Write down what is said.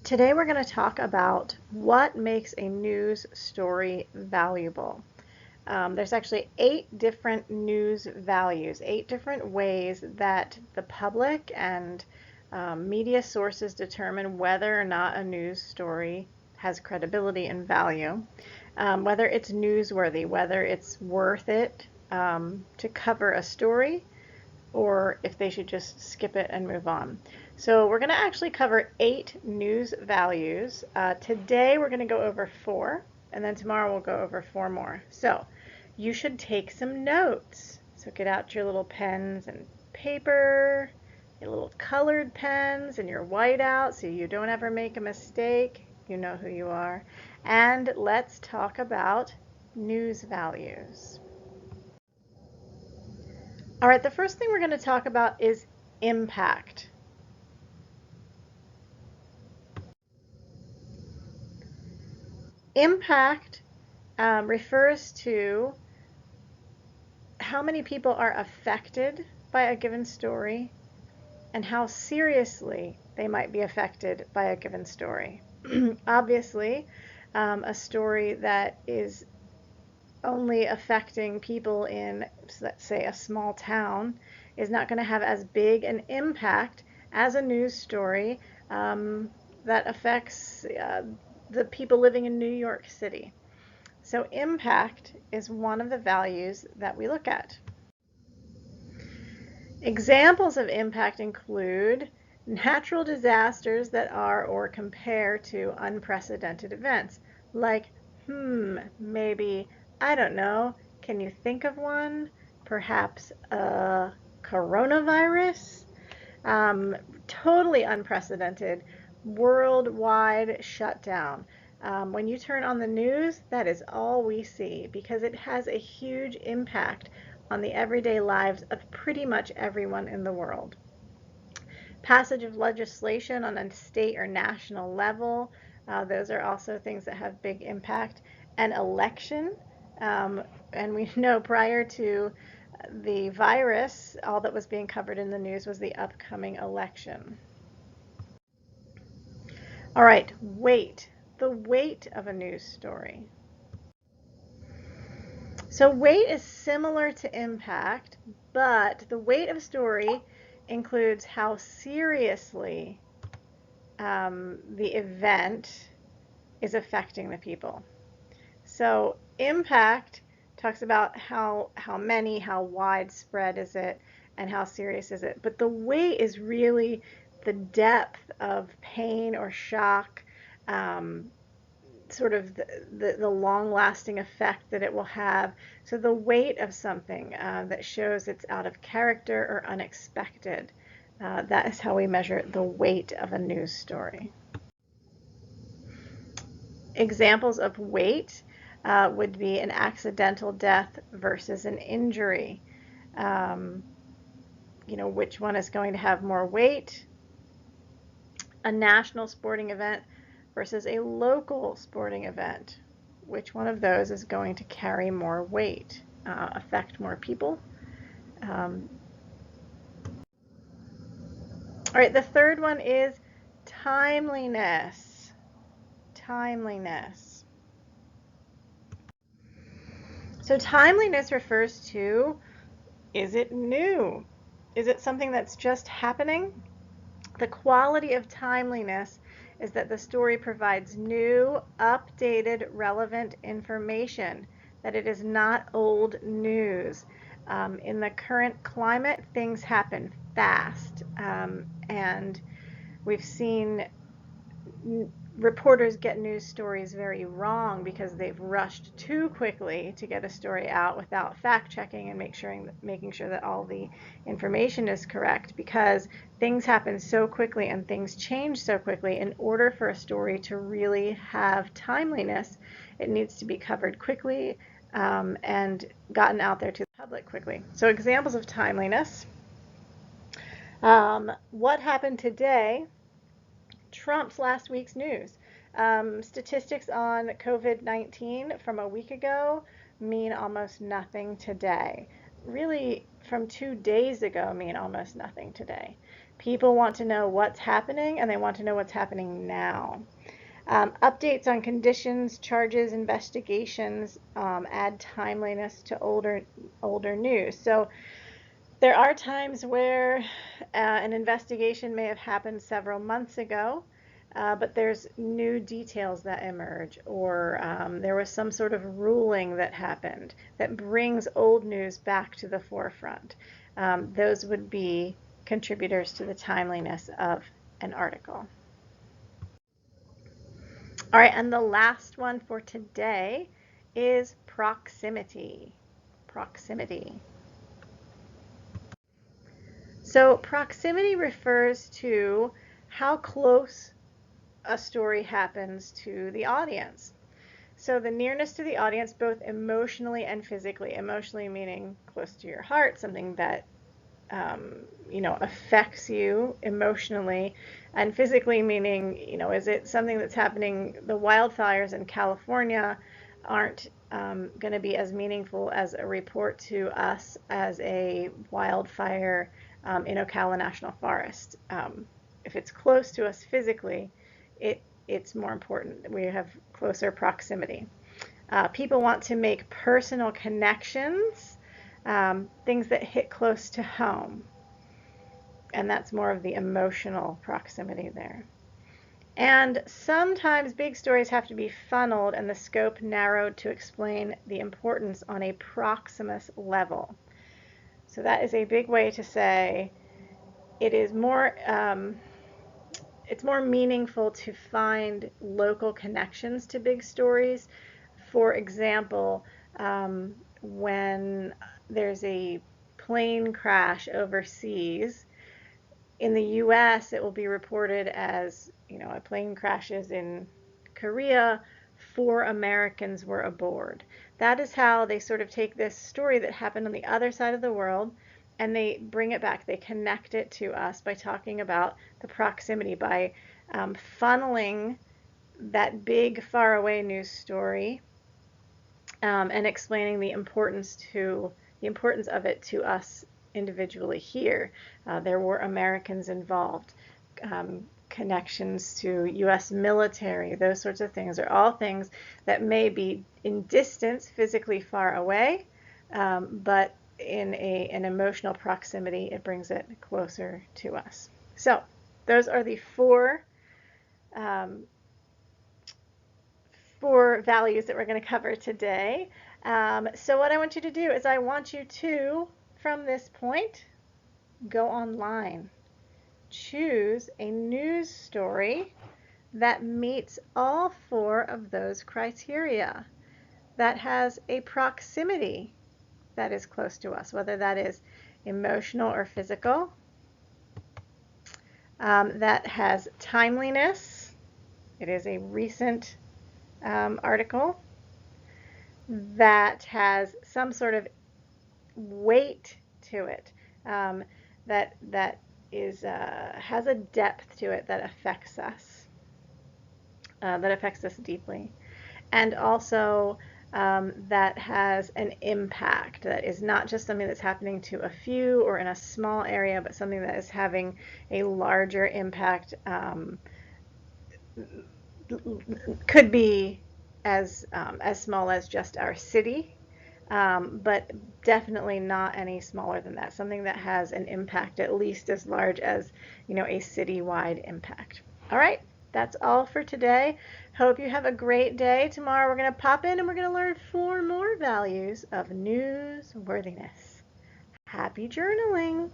Today we're going to talk about what makes a news story valuable. There's actually 8 different news values, 8 different ways that the public and media sources determine whether or not a news story has credibility and value, whether it's newsworthy, whether it's worth it to cover a story, or if they should just skip it and move on. So we're going to actually cover 8 news values. Today we're going to go over 4, and then tomorrow we'll go over 4 more. So you should take some notes. So get out your little pens and paper, your little colored pens and your whiteout so you don't ever make a mistake. You know who you are. And let's talk about news values. All right, the first thing we're going to talk about is impact. Impact refers to how many people are affected by a given story and how seriously they might be affected by a given story. Obviously, a story that is only affecting people in, let's say, a small town is not going to have as big an impact as a news story that affects the people living in New York City. So impact is one of the values that we look at. Examples of impact include natural disasters that are or compare to unprecedented events, like, maybe, I don't know, can you think of one? Perhaps a coronavirus? Totally unprecedented, worldwide shutdown. When you turn on the news, that is all we see because it has a huge impact on the everyday lives of pretty much everyone in the world. Passage of legislation on a state or national level, those are also things that have big impact. An election, and we know prior to the virus, all that was being covered in the news was the upcoming election. All right, weight, the weight of a news story. So weight is similar to impact, but the weight of a story includes how seriously the event is affecting the people. So impact talks about how many, how widespread is it, and how serious is it. But the weight is really the depth of pain or shock, sort of the long-lasting effect that it will have. So the weight of something that shows it's out of character or unexpected. That is how we measure the weight of a news story. Examples of weight would be an accidental death versus an injury. Which one is going to have more weight? A national sporting event versus a local sporting event. Which one of those is going to carry more weight, affect more people? All right, the third one is timeliness. Timeliness. So timeliness refers to, is it new? Is it something that's just happening? The quality of timeliness is that the story provides new, updated, relevant information, that it is not old news. In the current climate, things happen fast, and we've seen reporters get news stories very wrong because they've rushed too quickly to get a story out without fact checking and making sure that all the information is correct, because things happen so quickly and things change so quickly. In order for a story to really have timeliness, it needs to be covered quickly and gotten out there to the public quickly. So examples of timeliness. What happened today trumps last week's news. Statistics on COVID-19 from a week ago mean almost nothing today. Really, from 2 days ago mean almost nothing today. People want to know what's happening, and they want to know what's happening now. Updates on conditions, charges, investigations add timeliness to older news. So there are times where an investigation may have happened several months ago, but there's new details that emerge, or there was some sort of ruling that happened that brings old news back to the forefront. Those would be contributors to the timeliness of an article. All right, and the last one for today is proximity. Proximity. So proximity refers to how close a story happens to the audience. So the nearness to the audience, both emotionally and physically. Emotionally meaning close to your heart, something that affects you emotionally, and physically meaning, is it something that's happening? The wildfires in California aren't going to be as meaningful as a report to us as a wildfire in Ocala National Forest. If it's close to us physically, it's more important. We have closer proximity. People want to make personal connections, things that hit close to home. And that's more of the emotional proximity there. And sometimes big stories have to be funneled and the scope narrowed to explain the importance on a proximus level. So that is a big way to say it is more it's more meaningful to find local connections to big stories. For example, when there's a plane crash overseas, in the US, it will be reported as, a plane crashes in Korea, 4 Americans were aboard. That is how they sort of take this story that happened on the other side of the world and they bring it back. They connect it to us by talking about the proximity, by funneling that big faraway news story and explaining the importance of it to us individually here. There were Americans involved, connections to U.S. military, those sorts of things are all things that may be in distance, physically far away, but in an emotional proximity, it brings it closer to us. So those are the four values that we're going to cover today. So what I want you to do is I want you to, from this point, go online. Choose a news story that meets all 4 of those criteria, that has a proximity that is close to us, whether that is emotional or physical, that has timeliness, it is a recent article, that has some sort of weight to it, that is has a depth to it that affects us deeply, and also that has an impact, that is not just something that's happening to a few or in a small area, but something that is having a larger impact. Could be as small as just our city, but definitely not any smaller than that. Something that has an impact at least as large as, a citywide impact. All right, that's all for today. Hope you have a great day. Tomorrow we're going to pop in and we're going to learn 4 more values of newsworthiness. Happy journaling!